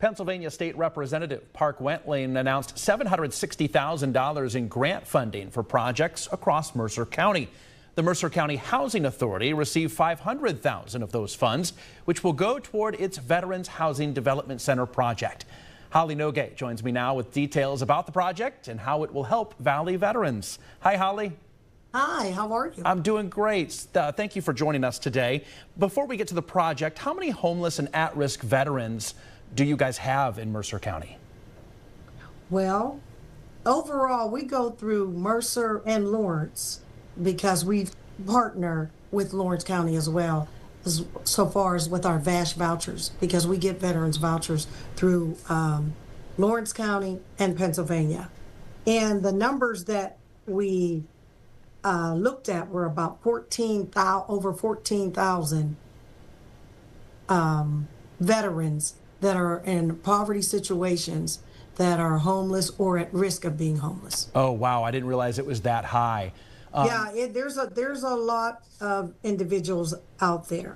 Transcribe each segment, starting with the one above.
Pennsylvania State Representative Park Wentling announced $760,000 in grant funding for projects across Mercer County. The Mercer County Housing Authority received $500,000 of those funds, which will go toward its Veterans Housing Development Center project. Holly Nogay joins me now with details about the project and how it will help Valley veterans. Hi, Holly. Hi, how are you? I'm doing great. Thank you for joining us today. Before we get to the project, how many homeless and at-risk veterans do you guys have in Mercer County? Well, overall, we go through Mercer and Lawrence because we partner with Lawrence County as well, so far as with our VASH vouchers, because we get veterans vouchers through Lawrence County and Pennsylvania. And the numbers that we looked at were about over 14,000 veterans that are in poverty situations, that are homeless or at risk of being homeless. Oh, wow. I didn't realize it was that high. Yeah, there's a lot of individuals out there.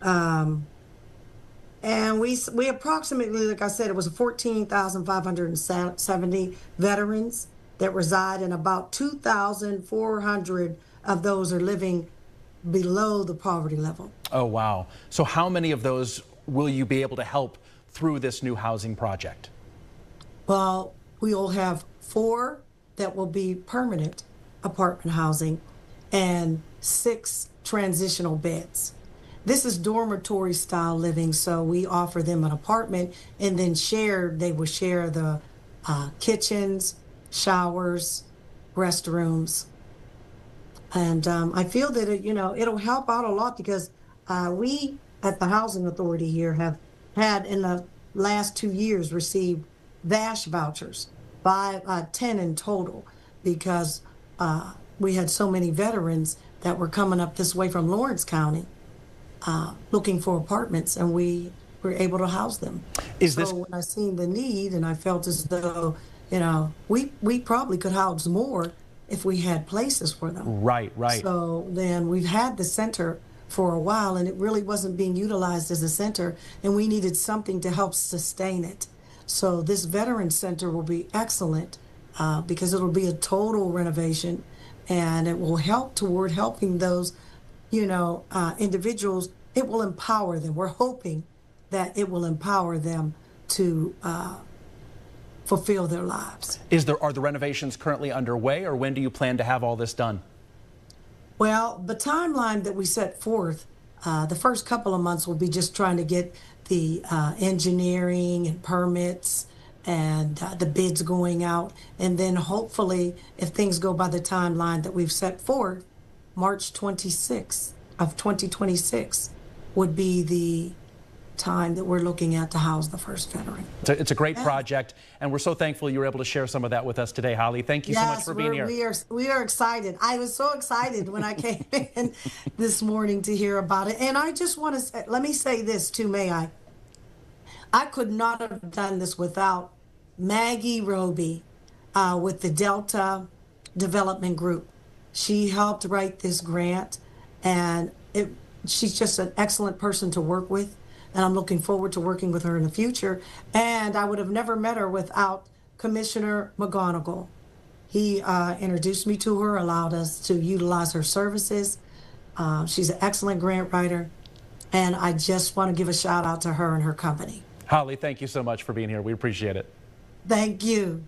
And we approximately, like I said, it was 14,570 veterans that reside, and about 2,400 of those are living below the poverty level. Oh, wow. So how many of those will you be able to help through this new housing project? Well, we will have 4 that will be permanent apartment housing and 6 transitional beds. This is dormitory style living, so we offer them an apartment and then they will share the kitchens, showers, restrooms. And I feel that it'll help out a lot because we at the Housing Authority here have had in the last 2 years received VASH vouchers, 10 in total, because we had so many veterans that were coming up this way from Lawrence County looking for apartments, and we were able to house them. When I seen the need, and I felt as though, we probably could house more if we had places for them. Right, right. So then we've had the center for a while, and it really wasn't being utilized as a center, and we needed something to help sustain it. So this veteran center will be excellent because it'll be a total renovation, and it will help toward helping those, individuals. It will empower them. We're hoping that it will empower them to fulfill their lives. Are the renovations currently underway, or when do you plan to have all this done? Well, the timeline that we set forth, the first couple of months will be just trying to get the engineering and permits and the bids going out. And then hopefully, if things go by the timeline that we've set forth, March 26th of 2026 would be the time that we're looking at to house the first veteran. It's a great project, and we're so thankful you were able to share some of that with us today, Holly. Thank you so much for being here. We are excited. I was so excited when I came in this morning to hear about it. And I just want to say, let me say this too, may I? I could not have done this without Maggie Roby with the Delta Development Group. She helped write this grant, and she's just an excellent person to work with. And I'm looking forward to working with her in the future. And I would have never met her without Commissioner McGonigal. He introduced me to her, allowed us to utilize her services. She's an excellent grant writer. And I just want to give a shout out to her and her company. Holly, thank you so much for being here. We appreciate it. Thank you.